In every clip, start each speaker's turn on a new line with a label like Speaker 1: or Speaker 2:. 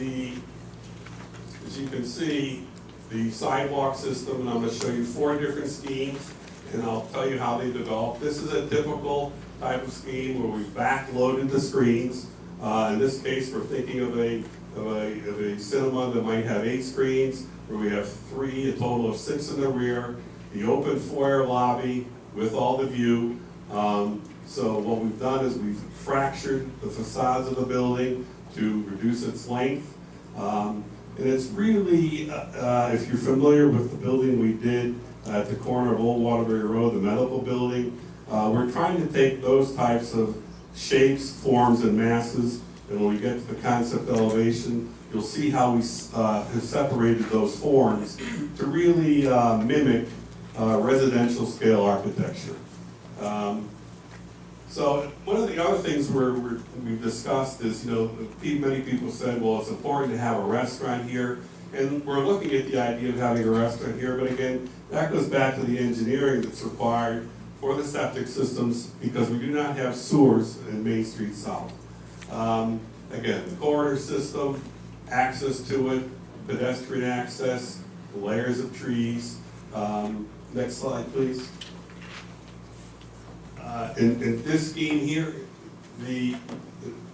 Speaker 1: as you can see, the sidewalk system, and I'm going to show you 4 different schemes, and I'll tell you how they develop. This is a typical type of scheme where we back-loaded the screens. In this case, we're thinking of a cinema that might have 8 screens, where we have 3, a total of 6 in the rear, the open foyer lobby with all the view. So what we've done is we've fractured the facades of the building to reduce its length. And it's really, if you're familiar with the building we did at the corner of Old Waterbury Road, the medical building, we're trying to take those types of shapes, forms, and masses, and when we get to the concept elevation, you'll see how we have separated those forms to really mimic residential scale architecture. So one of the other things we've discussed is, many people said, well, it's important to have a restaurant here, and we're looking at the idea of having a restaurant here, but again, that goes back to the engineering that's required for the septic systems, because we do not have sewers in Main Street South. Again, the corridor system, access to it, pedestrian access, layers of trees. Next slide, please. In this scheme here, the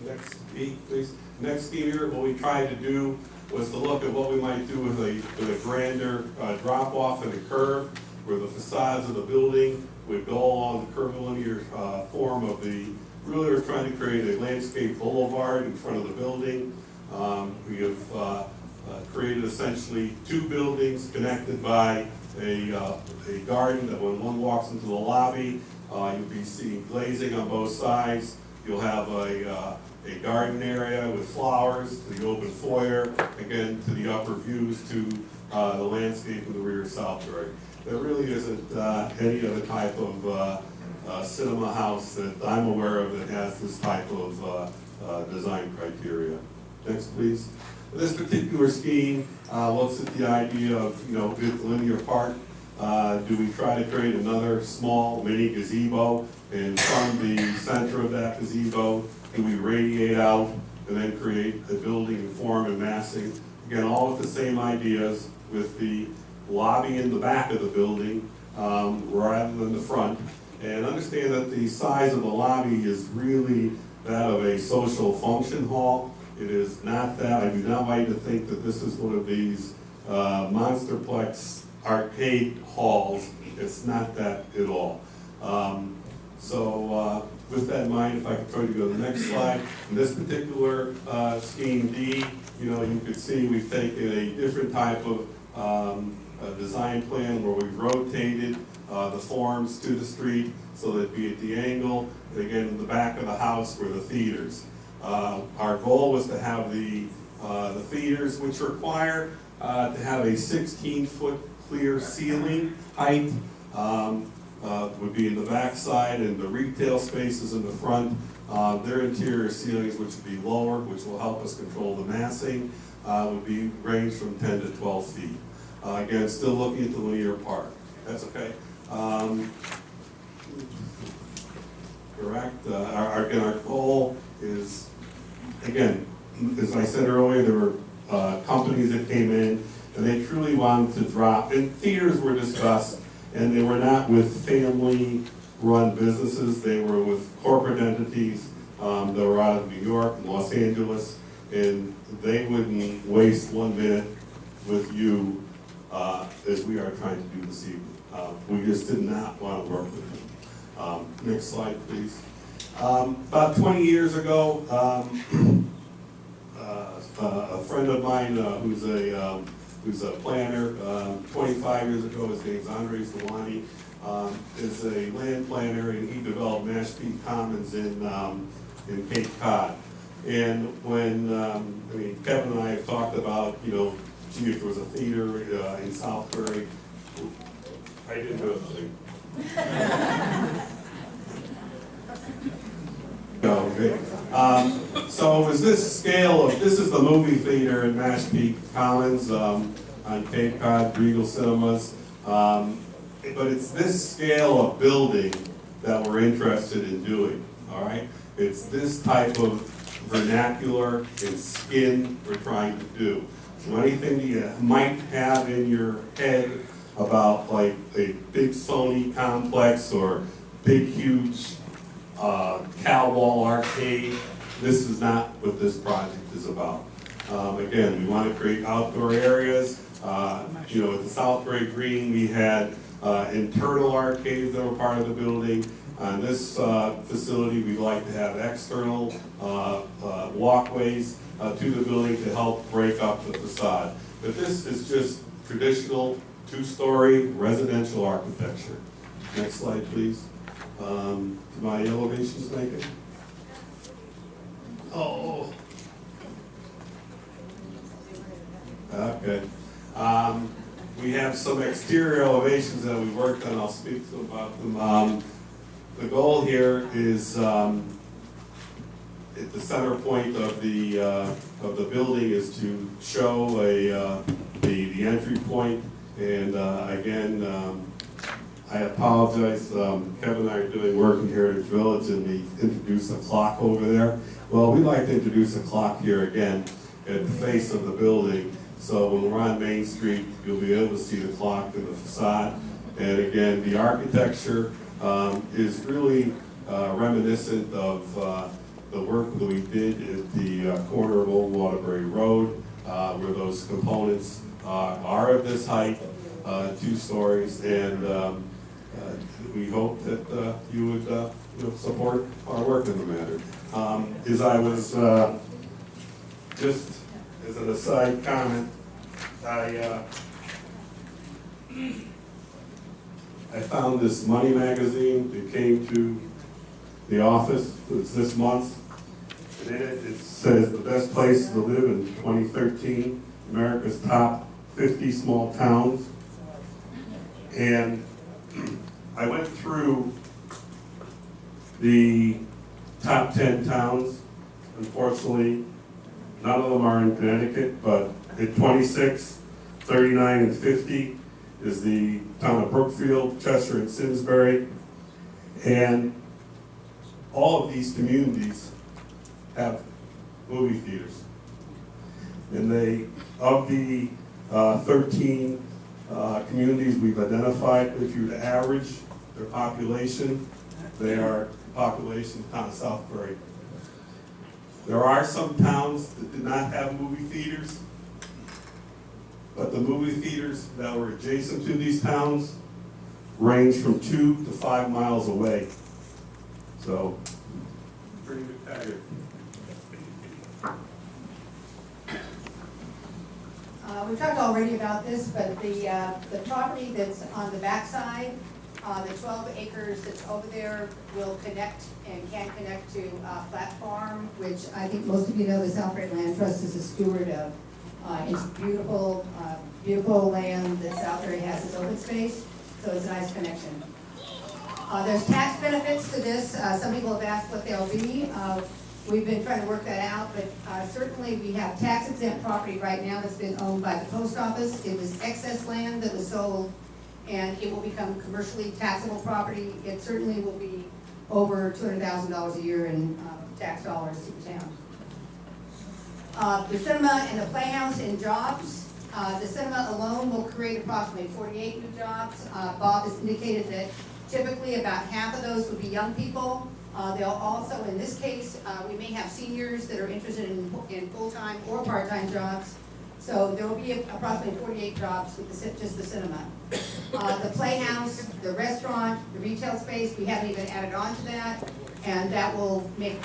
Speaker 1: next scheme, please. Next scheme here, what we tried to do was to look at what we might do with a grander drop off and a curve, where the facades of the building would go along the curvilinear form of the. Really, we're trying to create a landscape boulevard in front of the building. We have created essentially 2 buildings connected by a garden that when one walks into the lobby, you'll be seeing glazing on both sides. You'll have a garden area with flowers, to the open foyer, again to the upper views to the landscape in the rear of Southbury. There really isn't any other type of cinema house that I'm aware of that has this type of design criteria. Next, please. This particular scheme looks at the idea of, with linear park. Do we try to create another small mini gazebo, and from the center of that gazebo, do we radiate out and then create a building in form and massing? Again, all with the same ideas, with the lobby in the back of the building rather than the front. And understand that the size of the lobby is really that of a social function hall. It is not that. I do not like to think that this is one of these monsterplex arcade halls. It's not that at all. With that in mind, if I could try to go to the next slide. In this particular scheme D, you could see we've taken a different type of design plan where we've rotated the forms to the street so that it'd be at the angle, and again in the back of the house were the theaters. Our goal was to have the theaters, which require to have a 16-foot clear ceiling height, would be in the back side, and the retail spaces in the front, their interior ceilings, which would be lower, which will help us control the massing, would be range from 10 to 12 feet. Again, still looking at the linear park. That's okay. Correct. Our goal is, again, as I said earlier, there were companies that came in and they truly wanted to drop, and theaters were discussed, and they were not with family-run businesses, they were with corporate entities that were out of New York and Los Angeles, and they wouldn't waste 1 minute with you as we are trying to do this evening. We just did not want to work with them. Next slide, please. About 20 years ago, a friend of mine who's a planner, 25 years ago, his name's Andre Zawani, is a land planner, and he developed Mashpee Commons in Cape Cod. And when, Kevin and I have talked about, gee, if there was a theater in Southbury, I didn't do a thing. Okay. So it was this scale of, this is the movie theater in Mashpee Commons on Cape Cod, Regal Cinemas. But it's this scale of building that we're interested in doing, all right? It's this type of vernacular and skin we're trying to do. So anything that you might have in your head about like a big Sony complex or big huge Cal-Wall arcade, this is not what this project is about. Again, we want to create outdoor areas. You know, at the Southbury Green, we had internal arcades that were part of the building. On this facility, we'd like to have external walkways to the building to help break up the facade. But this is just traditional two-story residential architecture. Next slide, please. My elevations make it? Oh. Okay. We have some exterior elevations that we worked on. I'll speak to about them. The goal here is at the center point of the building is to show the entry point. And again, I apologize. Kevin and I are doing work in Heritage Village, and we introduced a clock over there. Well, we'd like to introduce a clock here again at the face of the building. So when we're on Main Street, you'll be able to see the clock in the facade. And again, the architecture is really reminiscent of the work that we did at the corner of Old Waterbury Road, where those components are of this height, 2 stories, and we hope that you would support our work in the matter. As I was just as an aside comment, I found this Money magazine that came to the office. It's this month. And in it, it says the best place to live in 2013, America's top 50 small towns. And I went through the top 10 towns. Unfortunately, none of them are in Connecticut, but at 26, 39, and 50 is the town of Brookfield, Chester, and Simsbury. And all of these communities have movie theaters. And they, of the 13 communities we've identified, if you were to average their population, they are population of the town of Southbury. There are some towns that did not have movie theaters, but the movie theaters that were adjacent to these towns range from 2 to 5 miles away. So, pretty good target.
Speaker 2: We talked already about this, but the property that's on the backside, the 12 acres that's over there will connect and can connect to Flat Farm, which I think most of you know the Southbury Land Trust is a steward of. It's beautiful, beautiful land that Southbury has as open space, so it's a nice connection. There's tax benefits to this. Some people have asked what they'll be. We've been trying to work that out, but certainly we have tax exempt property right now that's been owned by the post office. It was excess land that was sold, and it will become commercially taxable property. It certainly will be over $200,000 a year in tax dollars to the town. The cinema and the playhouse and jobs. The cinema alone will create approximately 48 new jobs. Bob has indicated that typically about half of those would be young people. They'll also, in this case, we may have seniors that are interested in full-time or part-time jobs. So there will be approximately 48 jobs with just the cinema. The playhouse, the restaurant, the retail space, we haven't even added on to that, and that will make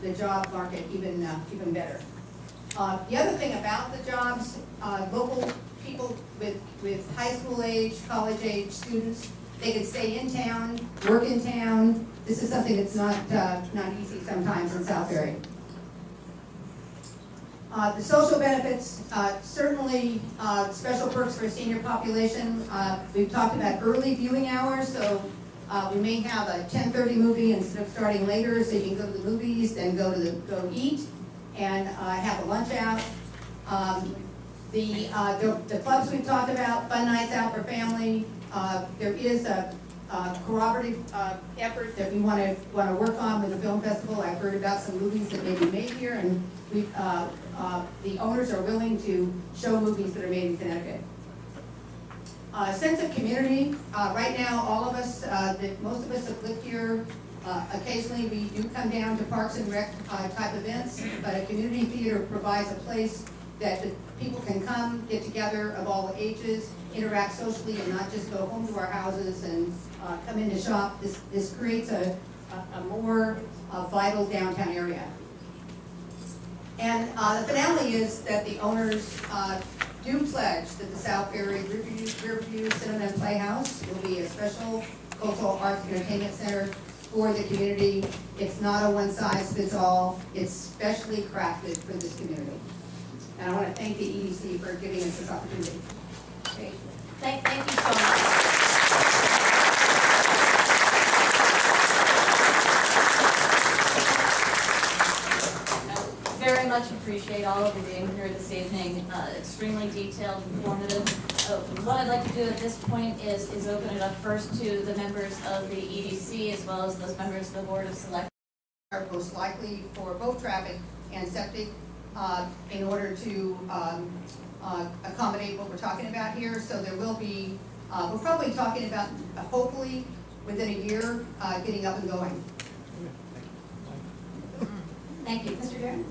Speaker 2: the job market even better. The other thing about the jobs, local people with high school age, college age students, they can stay in town, work in town. This is something that's not easy sometimes in Southbury. The social benefits, certainly special perks for a senior population. We've talked about early viewing hours, so we may have a 10:30 movie instead of starting later, so you can go to the movies, then go eat, and have a lunch out. The clubs we've talked about, fun nights out for family. There is a corroborative effort that we want to work on with the film festival. I've heard about some movies that may be made here, and the owners are willing to show movies that are made in Connecticut. Sense of community. Right now, all of us, most of us have lived here. Occasionally, we do come down to Parks and Rec type events, but a community theater provides a place that the people can come, get together of all ages, interact socially, and not just go home to our houses and come in to shop. This creates a more vital downtown area. And the finale is that the owners do pledge that the Southbury Riverview Cinema and Playhouse will be a special cultural arts and entertainment center for the community. It's not a one-size-fits-all. It's specially crafted for this community. And I want to thank the EDC for giving us this opportunity. Okay.
Speaker 3: Thank you so much. Very much appreciate all of you being here this evening. Extremely detailed, informative. What I'd like to do at this point is open it up first to the members of the EDC as well as those members of the Board of Selectmen.
Speaker 2: Are most likely for both traffic and septic in order to accommodate what we're talking about here. So there will be, we're probably talking about hopefully within a year getting up and going.
Speaker 3: Thank you. Mr. Darren?